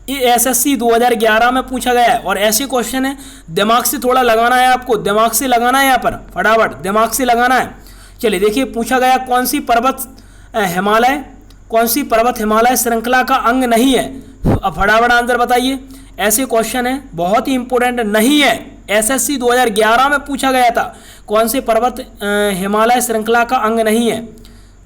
ये SSC 2011 में पूछा गया है, और ऐसे क्वेश्चन है दिमाग से थोड़ा लगाना है आपको, दिमाग से लगाना है यहाँ पर, फटाफट दिमाग से लगाना है। चलिए देखिए पूछा गया कौन सी पर्वत हिमालय श्रृंखला का अंग नहीं है। अब फटाफट आंसर बताइए। ऐसे क्वेश्चन है बहुत ही इंपॉर्टेंट, नहीं है, SSC 2011 में पूछा गया था कौन से पर्वत हिमालय श्रृंखला का अंग नहीं है।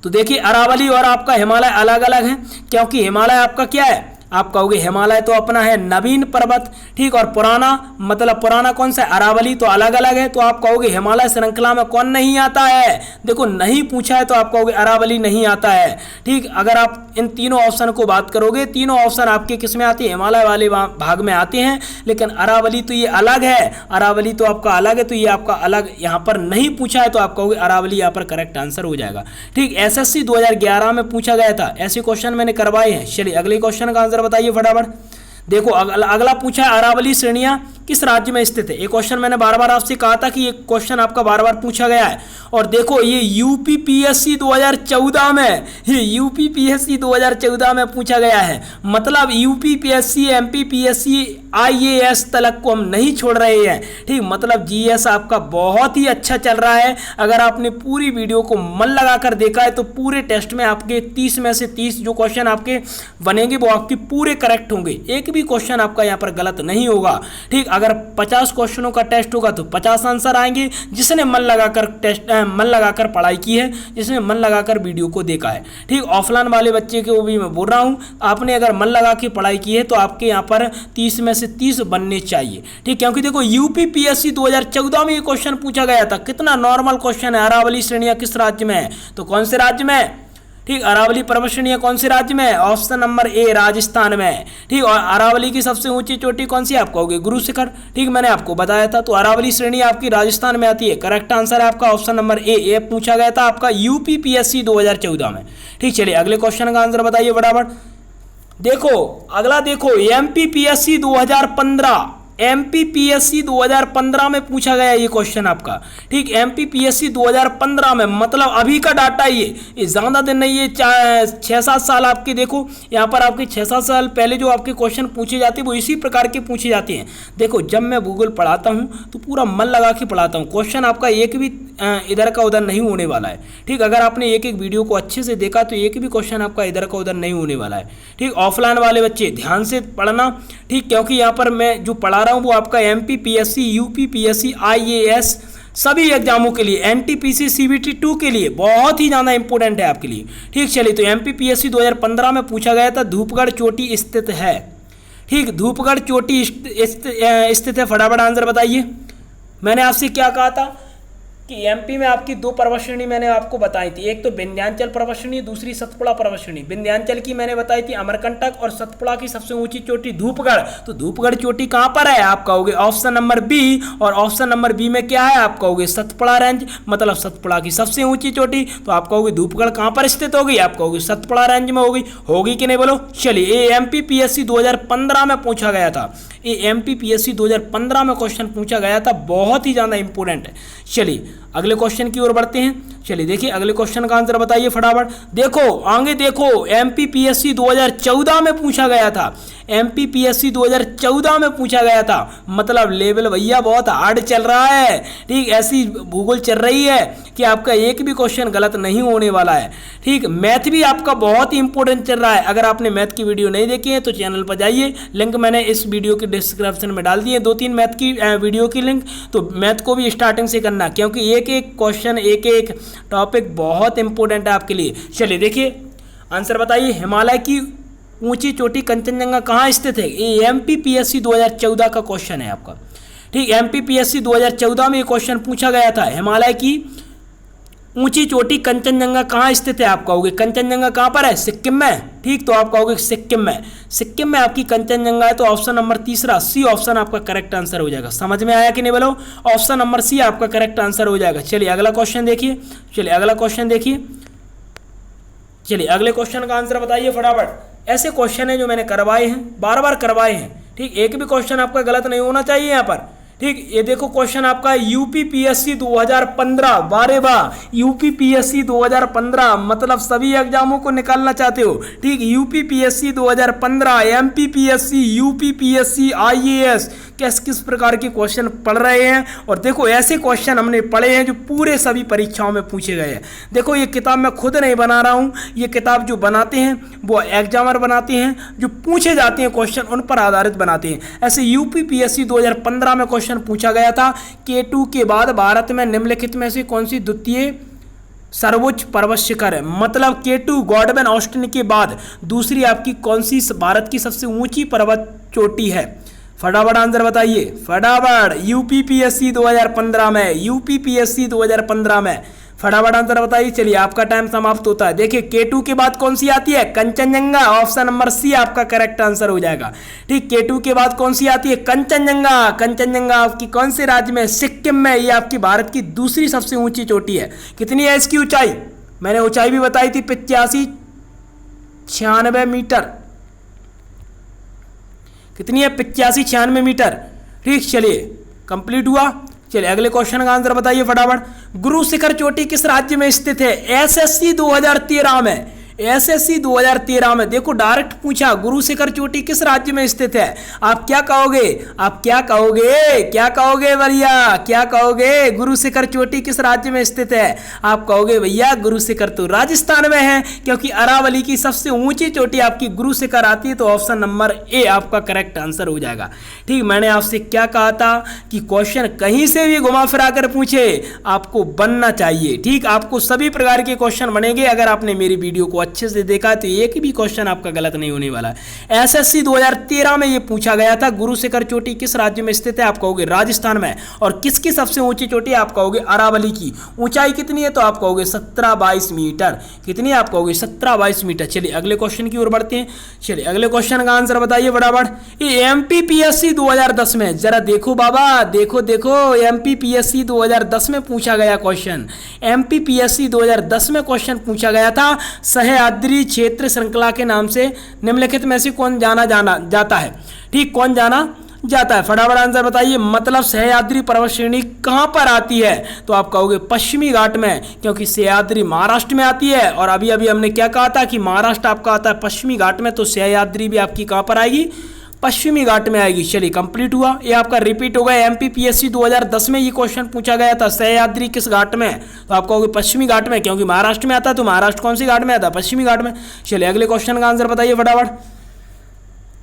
तो देखिए अरावली और आपका हिमालय अलग अलग है, क्योंकि हिमालय आपका क्या है, आप कहोगे हिमालय तो अपना है नवीन पर्वत, ठीक, और पुराना मतलब पुराना कौन सा है, अरावली, तो अलग अलग है। तो आप कहोगे हिमालय श्रृंखला में कौन नहीं आता है, देखो नहीं पूछा है तो आप कहोगे अरावली नहीं आता है, ठीक। अगर आप इन तीनों ऑप्शन को बात करोगे, तीनों ऑप्शन आपके किस में आते हैं, हिमालय वाले भाग में आते हैं, लेकिन अरावली तो ये अलग है, अरावली तो आपका अलग है, तो ये आपका अलग यहाँ पर नहीं पूछा है, तो आप कहोगे अरावली यहाँ पर करेक्ट आंसर हो जाएगा, ठीक। एसएससी 2011 में पूछा गया था, ऐसे क्वेश्चन मैंने करवाए हैं। चलिए अगले क्वेश्चन का आंसर बताइए फटाफट। देखो अगला पूछा है अरावली श्रेणियां किस राज्य में स्थित है। ये क्वेश्चन मैंने बार बार आपसे कहा था कि ये क्वेश्चन आपका बार बार पूछा गया है। और देखो ये यूपीपीएससी 2014 में, ये यूपीपीएससी 2014 में पूछा गया है। मतलब यूपीपीएससी, एमपीपीएससी, आईएएस तलक को हम नहीं छोड़ रहे हैं, ठीक। मतलब जीएस आपका बहुत ही अच्छा चल रहा है। अगर आपने पूरी वीडियो को मन लगाकर देखा है तो पूरे टेस्ट में आपके 30 में से 30 जो क्वेश्चन आपके बनेंगे वो आपके पूरे करेक्ट होंगे, एक भी क्वेश्चन आपका यहाँ पर गलत नहीं होगा, ठीक। अगर 50 क्वेश्चनों का टेस्ट होगा तो 50 आंसर आएंगे। जिसने मन लगाकर पढ़ाई की है, जिसने मन लगाकर वीडियो को देखा है, ठीक। ऑफलाइन वाले बच्चे को भी मैं बोल रहा हूँ, आपने अगर मन लगा के पढ़ाई की है तो आपके यहाँ पर 30 में से 30 बनने चाहिए, ठीक। क्योंकि देखो यूपीपीएससी 2014 में ये क्वेश्चन पूछा गया था, कितना नॉर्मल क्वेश्चन है। अरावली श्रेणियां किस राज्य में है, तो कौन से राज्य में है, ठीक। अरावली पर्वत श्रेणियां कौन से राज्य में है, ऑप्शन नंबर ए राजस्थान में है, ठीक। और अरावली की सबसे ऊंची चोटी कौन सी है, आप कहोगे गुरु शिखर, ठीक। मैंने आपको बताया था। तो अरावली श्रेणी आपकी राजस्थान में आती है। करेक्ट आंसर है आपका ऑप्शन नंबर ए। ये पूछा गया था आपका यूपीपीएससी 2014 में, ठीक। चलिए अगले क्वेश्चन का आंसर बताइए फटाफट। देखो अगला देखो एमपीपीएससी 2015, एमपीपीएससी 2015 में पूछा गया ये क्वेश्चन आपका, ठीक। एमपीपीएससी 2015 में, मतलब अभी का डाटा ये ज़्यादा दिन नहीं है, 6-7 साल आपके देखो यहाँ पर आपके 6-7 साल पहले जो आपके क्वेश्चन पूछे जाते हैं वो इसी प्रकार के पूछे जाते हैं। देखो जब मैं गूगल पढ़ाता हूँ तो पूरा मन लगा के पढ़ाता हूँ, क्वेश्चन आपका एक भी इधर का उधर नहीं होने वाला है, ठीक। अगर आपने एक एक वीडियो को अच्छे से देखा तो एक भी क्वेश्चन आपका इधर का उधर नहीं होने वाला है, ठीक। ऑफलाइन वाले बच्चे ध्यान से पढ़ना, ठीक, क्योंकि यहाँ पर मैं जो पढ़ा रहा हूँ वो आपका एमपीपीएससी, यूपीपीएससी, आईएएस सभी एग्जामों के लिए, एनटीपीसी, सीबीटी 2 के लिए बहुत ही ज़्यादा इंपॉर्टेंट है आपके लिए, ठीक। चलिए तो एमपीपीएससी 2015 में पूछा गया था धूपगढ़ चोटी स्थित है, ठीक। धूपगढ़ चोटी स्थित है, फटाफट आंसर बताइए। मैंने आपसे क्या कहा था कि एमपी में आपकी 2 पर्वत श्रेणी मैंने आपको बताई थी, एक तो विंध्याचल पर्वत श्रेणी, दूसरी सतपुड़ा पर्वत श्रेणी। विंध्याचल की मैंने बताई थी अमरकंटक और सतपुड़ा की सबसे ऊंची चोटी धूपगढ़। तो धूपगढ़ चोटी कहां पर है, आप कहोगे ऑप्शन नंबर बी। और ऑप्शन नंबर बी में क्या है, आप कहोगे सतपुड़ा रेंज, मतलब सतपुड़ा की सबसे ऊंची चोटी। तो आप कहोगे धूपगढ़ कहां पर स्थित होगी, आप कहोगे सतपुड़ा रेंज में होगी कि नहीं बोलो। चलिए ये एमपीपीएससी 2015 में पूछा गया था, ये एमपीपीएससी 2015 में क्वेश्चन पूछा गया था, बहुत ही ज़्यादा इंपॉर्टेंट है। चलिए अगले क्वेश्चन की ओर बढ़ते हैं। चलिए देखिए अगले क्वेश्चन का आंसर बताइए फटाफट। देखो आगे देखो एमपीपीएससी 2014 में पूछा गया था, एमपीपीएससी 2014 में पूछा गया था। मतलब लेवल भैया बहुत हार्ड चल रहा है, ठीक। ऐसी भूगोल चल रही है कि आपका एक भी क्वेश्चन गलत नहीं होने वाला है, ठीक। मैथ भी आपका बहुत ही इंपॉर्टेंट चल रहा है। अगर आपने मैथ की वीडियो नहीं देखी है तो चैनल पर जाइए, लिंक मैंने इस वीडियो के डिस्क्रिप्शन में डाल दिए 2-3 मैथ की वीडियो की लिंक। तो मैथ को भी स्टार्टिंग से करना, क्योंकि एक एक क्वेश्चन, एक एक टॉपिक बहुत इंपॉर्टेंट है आपके लिए। चलिए देखिए आंसर बताइए। हिमालय की ऊंची चोटी कंचनजंगा कहाँ स्थित है, ये एमपीपीएससी 2014 का क्वेश्चन है आपका, ठीक। एमपीपीएससी 2014 में ये क्वेश्चन पूछा गया था, हिमालय की ऊंची चोटी कंचनजंगा कहाँ स्थित है। आप कहोगे कंचनजंगा कहाँ पर है, सिक्किम में, ठीक। तो आप कहोगे सिक्किम में, सिक्किम में आपकी कंचनजंगा है। तो ऑप्शन नंबर तीसरा सी ऑप्शन आपका करेक्ट आंसर हो जाएगा। समझ में आया कि नहीं बोलो, ऑप्शन नंबर सी आपका करेक्ट आंसर हो जाएगा। चलिए अगला क्वेश्चन देखिए, चलिए अगला क्वेश्चन देखिए, चलिए अगले क्वेश्चन का आंसर बताइए फटाफट। ऐसे क्वेश्चन है जो मैंने करवाए हैं, बार बार करवाए हैं, ठीक। एक भी क्वेश्चन आपका गलत नहीं होना चाहिए यहाँ पर, ठीक। ये देखो क्वेश्चन आपका यूपीपीएससी 2015, बारे वाह, यूपीपीएससी 2015, मतलब सभी एग्जामों को निकालना चाहते हो, ठीक। यूपीपीएससी 2015, एमपीपीएससी, यूपीपीएससी, आईएएस, किस प्रकार के क्वेश्चन पढ़ रहे हैं। और देखो ऐसे क्वेश्चन हमने पढ़े हैं जो पूरे सभी परीक्षाओं में पूछे गए हैं। देखो ये किताब मैं खुद नहीं बना रहा हूँ, ये किताब जो बनाते हैं वो एग्जामर बनाते हैं, जो पूछे जाते हैं क्वेश्चन उन पर आधारित बनाते हैं। ऐसे यूपीपीएससी 2015 में क्वेश्चन पूछा गया था, K2 के बाद भारत में निम्नलिखित में से कौन सी द्वितीय सर्वोच्च पर्वत शिखर है। मतलब K2 गॉडविन ऑस्टिन के बाद दूसरी आपकी कौन सी भारत की सबसे ऊंची पर्वत चोटी है? फटाफट आंसर बताइए, फटाफट। यूपीपीएससी 2015 में, यूपीपीएससी 2015 में, फटाफट आंसर बताइए। चलिए आपका टाइम समाप्त होता है। देखिए K2 के बाद कौन सी आती है? कंचनजंगा। ऑप्शन नंबर सी आपका करेक्ट आंसर हो जाएगा। ठीक, K2 के बाद कौन सी आती है? कंचनजंगा। कंचनजंगा आपकी कौन से राज्य में? सिक्किम में। ये आपकी भारत की दूसरी सबसे ऊंची चोटी है। कितनी है इसकी ऊंचाई? मैंने ऊंचाई भी बताई थी, 85-96 मीटर। कितनी है? 85-96 मीटर। ठीक, चलिए कंप्लीट हुआ। चलिए अगले क्वेश्चन का आंसर बताइए फटाफट। गुरु शिखर चोटी किस राज्य में स्थित है? एसएससी 2013 में, एसएससी 2013 में देखो डायरेक्ट पूछा, गुरु शिखर चोटी किस राज्य में स्थित है? आप क्या कहोगे? आप क्या कहोगे? क्या कहोगे भैया? क्या कहोगे? गुरु शिखर चोटी किस राज्य में स्थित है? आप कहोगे भैया गुरु शिखर तो राजस्थान में है, क्योंकि अरावली की सबसे ऊंची चोटी आपकी गुरु शिखर आती है। तो ऑप्शन नंबर ए आपका करेक्ट आंसर हो जाएगा। ठीक, मैंने आपसे क्या कहा था कि क्वेश्चन कहीं से भी घुमा फिरा कर पूछे आपको बनना चाहिए। ठीक, आपको सभी प्रकार के क्वेश्चन बनेंगे। अगर आपने मेरी वीडियो को अच्छे से देखा तो एक भी क्वेश्चन आपका गलत नहीं होने वाला है। एसएससी 2013 में ये पूछा गया था, गुरु शिखर चोटी किस राज्य में स्थित है? आप कहोगे राजस्थान में। और किसकी सबसे ऊंची चोटी? आप कहोगे अरावली की। ऊंचाई कितनी है? तो आप कहोगे 17-22 मीटर। कितनी है? आप कहोगे 17-22 मीटर। चलिए अगले क्वेश्चन की ओर बढ़ते हैं। चलिए अगले क्वेश्चन का आंसर बताइए फटाफट। ये एमपीपीएससी 2010 में, जरा देखो बाबा, देखो देखो, एमपीपीएससी 2010 में पूछा गया क्वेश्चन। एमपीपीएससी 2010 में क्वेश्चन पूछा गया था, सह्याद्री क्षेत्र श्रृंखला के नाम से निम्नलिखित में से कौन जाना जाता है? ठीक, कौन जाना जाता है? फटाफट आंसर बताइए। मतलब सह्याद्री पर्वत श्रेणी कहां पर आती है? तो आप कहोगे पश्चिमी घाट में, क्योंकि सह्याद्री महाराष्ट्र में आती है। और अभी अभी हमने क्या कहा था कि महाराष्ट्र आपका आता है पश्चिमी घाट में, तो सह्याद्री भी आपकी कहां पर आएगी? पश्चिमी घाट में आएगी। चलिए कंप्लीट हुआ। ये आपका रिपीट हो गया। एमपीपीएससी 2010 में ये क्वेश्चन पूछा गया था, सह्याद्री किस घाट में? तो आप कहोगे पश्चिमी घाट में, क्योंकि महाराष्ट्र में आता है। तो महाराष्ट्र कौन सी घाट में आता है? पश्चिमी घाट में। चलिए अगले क्वेश्चन का आंसर बताइए फटाफट।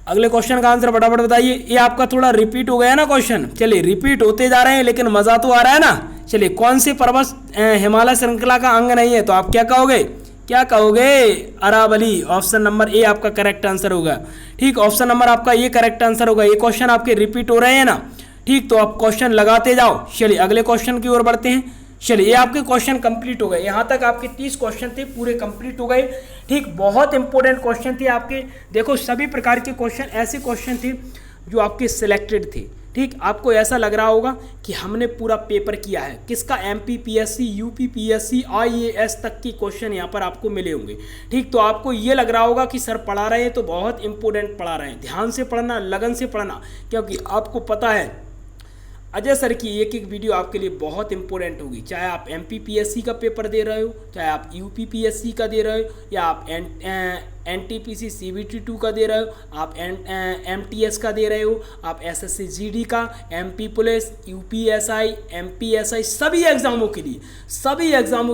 अगले क्वेश्चन का आंसर फटाफट बताइए। ये आपका थोड़ा रिपीट हो गया ना क्वेश्चन। चलिए रिपीट होते जा रहे हैं लेकिन मजा तो आ रहा है ना। चलिए कौन सी पर्वत हिमालय श्रृंखला का अंग नहीं है? तो आप क्या कहोगे? क्या कहोगे? अरावली। ऑप्शन नंबर ए आपका करेक्ट आंसर होगा। ठीक, ऑप्शन नंबर आपका ये करेक्ट आंसर होगा। ये क्वेश्चन आपके रिपीट हो रहे हैं ना। ठीक, तो आप क्वेश्चन लगाते जाओ। चलिए अगले क्वेश्चन की ओर बढ़ते हैं। चलिए ये आपके क्वेश्चन कंप्लीट हो गए। यहाँ तक आपके 30 क्वेश्चन थे, पूरे कंप्लीट हो गए। ठीक, बहुत इंपॉर्टेंट क्वेश्चन थे आपके। देखो सभी प्रकार के क्वेश्चन ऐसे क्वेश्चन थे जो आपके सिलेक्टेड थे। ठीक, आपको ऐसा लग रहा होगा कि हमने पूरा पेपर किया है। किसका? एमपीपीएससी, यूपीपीएससी, आईएएस तक की क्वेश्चन यहाँ पर आपको मिले होंगे। ठीक, तो आपको ये लग रहा होगा कि सर पढ़ा रहे हैं तो बहुत इंपॉर्टेंट पढ़ा रहे हैं। ध्यान से पढ़ना, लगन से पढ़ना, क्योंकि आपको पता है अजय सर की एक एक वीडियो आपके लिए बहुत इंपॉर्टेंट होगी। चाहे आप एमपीपीएससी का पेपर दे रहे हो, चाहे आप यूपीपीएससी का दे रहे हो, या आप एनटीपीसी सीबीटी 2 का दे रहे हो, आप एमटीएस का दे रहे हो, आप एसएससी जीडी का, एमपी पुलिस, यूपीएसआई, एमपीएसआई, सभी एग्जामों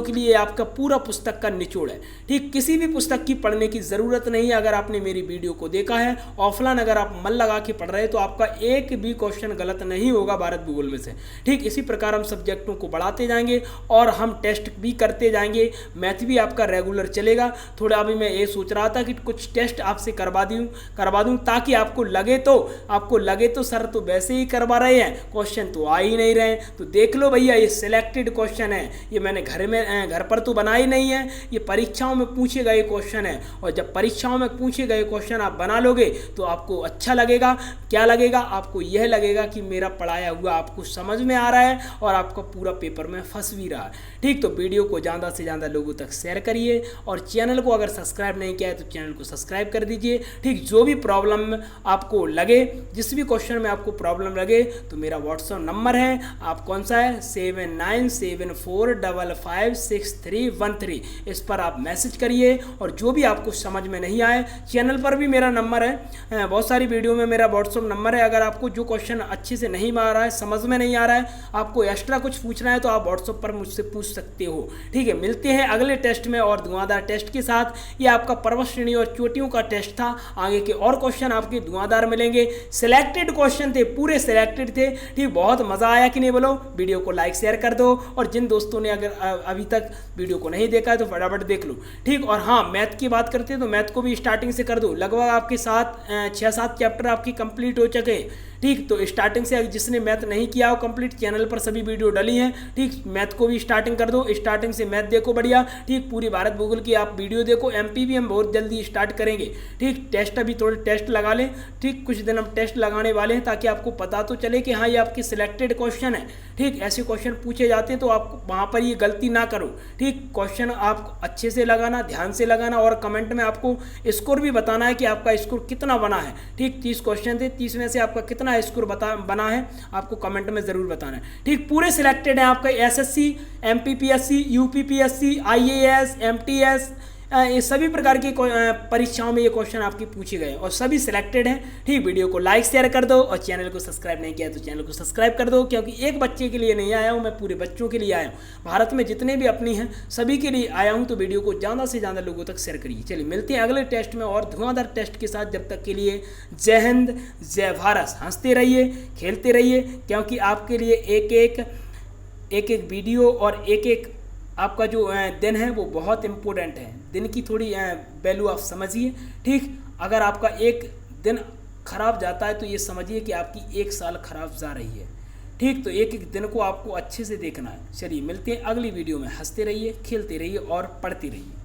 के लिए आपका पूरा पुस्तक का निचोड़ है। ठीक, किसी भी पुस्तक की पढ़ने की ज़रूरत नहीं है। अगर आपने मेरी वीडियो को देखा है ऑफलाइन, अगर आप मन लगा के पढ़ रहे हैं तो आपका एक भी क्वेश्चन गलत नहीं होगा भारत भूगोल में से। ठीक, इसी प्रकार हम सब्जेक्टों को बढ़ाते जाएंगे और हम टेस्ट भी करते जाएंगे। मैथ भी आपका रेगुलर चलेगा। थोड़ा अभी मैं ये सोच रहा था कि कुछ टेस्ट आपसे करवा दूं ताकि आपको लगे तो सर तो वैसे ही करवा रहे हैं, क्वेश्चन तो आ ही नहीं रहे। तो देख लो भैया, ये सिलेक्टेड क्वेश्चन है। ये मैंने घर पर तो बनाए नहीं है, ये परीक्षाओं में पूछे गए क्वेश्चन है। और जब परीक्षाओं में पूछे गए क्वेश्चन आप बना लोगे तो आपको अच्छा लगेगा। क्या लगेगा? आपको यह लगेगा कि मेरा पढ़ाया हुआ आपको समझ में आ रहा है और आपका पूरा पेपर में फंस भी रहा है। ठीक, तो वीडियो को ज़्यादा से ज़्यादा लोगों तक शेयर करिए और चैनल को अगर सब्सक्राइब नहीं किया है तो चैनल को सब्सक्राइब कर दीजिए। ठीक, जो भी प्रॉब्लम आपको लगे, जिस भी क्वेश्चन में आपको प्रॉब्लम लगे तो मेरा व्हाट्सएप नंबर है, आप कौन सा है 7974556313। इस पर आप मैसेज करिए और जो भी आपको समझ में नहीं आए, चैनल पर भी मेरा नंबर है, बहुत सारी वीडियो में मेरा व्हाट्सएप नंबर है। अगर आपको जो क्वेश्चन अच्छे से नहीं आ रहा है, समझ में नहीं आ रहा है, आपको एक्स्ट्रा कुछ पूछना है तो आप व्हाट्सएप पर मुझसे पूछ सकते हो। ठीक है, मिलते हैं अगले टेस्ट में और धुआंधार टेस्ट के साथ। ये आपका पर्वत श्रेणी और चोटियों का टेस्ट था। आगे के और क्वेश्चन आपके धुआंधार मिलेंगे, सिलेक्टेड क्वेश्चन थे, पूरे सिलेक्टेड थे। ठीक, बहुत मज़ा आया कि नहीं बोलो? वीडियो को लाइक शेयर कर दो, और जिन दोस्तों ने अगर अभी तक वीडियो को नहीं देखा है तो फटाफट देख लो। ठीक, और हाँ, मैथ की बात करते हैं तो मैथ को भी स्टार्टिंग से कर दो। लगभग आपके 6-7 चैप्टर आपकी कंप्लीट हो चुके हैं। ठीक, तो स्टार्टिंग से जिसने मैथ नहीं किया हो कंप्लीट, चैनल पर सभी वीडियो डली हैं। ठीक, मैथ को भी स्टार्टिंग कर दो, स्टार्टिंग से मैथ देखो बढ़िया। ठीक, पूरी भारत भूगोल की आप वीडियो देखो। एमपी भी हम बहुत जल्दी स्टार्ट करेंगे। ठीक, टेस्ट अभी थोड़े टेस्ट लगा लें। ठीक, कुछ दिन हम टेस्ट लगाने वाले हैं ताकि आपको पता तो चले कि हाँ ये आपके सिलेक्टेड क्वेश्चन है। ठीक, ऐसे क्वेश्चन पूछे जाते हैं तो आप वहाँ पर ये गलती ना करो। ठीक, क्वेश्चन आप अच्छे से लगाना, ध्यान से लगाना, और कमेंट में आपको स्कोर भी बताना है कि आपका स्कोर कितना बना है। ठीक, 30 क्वेश्चन थे, 30 में से आपका कितना स्कोर बना है आपको कमेंट में ज़रूर बताना है। ठीक, पूरे सिलेक्टेड हैं आपका SSC, MPPSC, UPPSC, IAS, MTS, ये सभी प्रकार की परीक्षाओं में ये क्वेश्चन आपके पूछे गए और सभी सिलेक्टेड हैं। ठीक, वीडियो को लाइक शेयर कर दो, और चैनल को सब्सक्राइब नहीं किया तो चैनल को सब्सक्राइब कर दो, क्योंकि एक बच्चे के लिए नहीं आया हूँ, मैं पूरे बच्चों के लिए आया हूँ। भारत में जितने भी अपनी हैं सभी के लिए आया हूँ, तो वीडियो को ज़्यादा से ज़्यादा लोगों तक शेयर करिए। चलिए मिलते हैं अगले टेस्ट में और धुआंधार टेस्ट के साथ। जब तक के लिए जय हिंद, जय भारत। हंसते रहिए, खेलते रहिए, क्योंकि आपके लिए एक एक वीडियो और एक एक आपका जो दिन है वो बहुत इम्पोर्टेंट है। दिन की थोड़ी वैल्यू आप समझिए। ठीक, अगर आपका एक दिन खराब जाता है तो ये समझिए कि आपकी 1 साल खराब जा रही है। ठीक, तो एक एक दिन को आपको अच्छे से देखना है। चलिए मिलते हैं अगली वीडियो में। हंसते रहिए, खेलते रहिए और पढ़ते रहिए।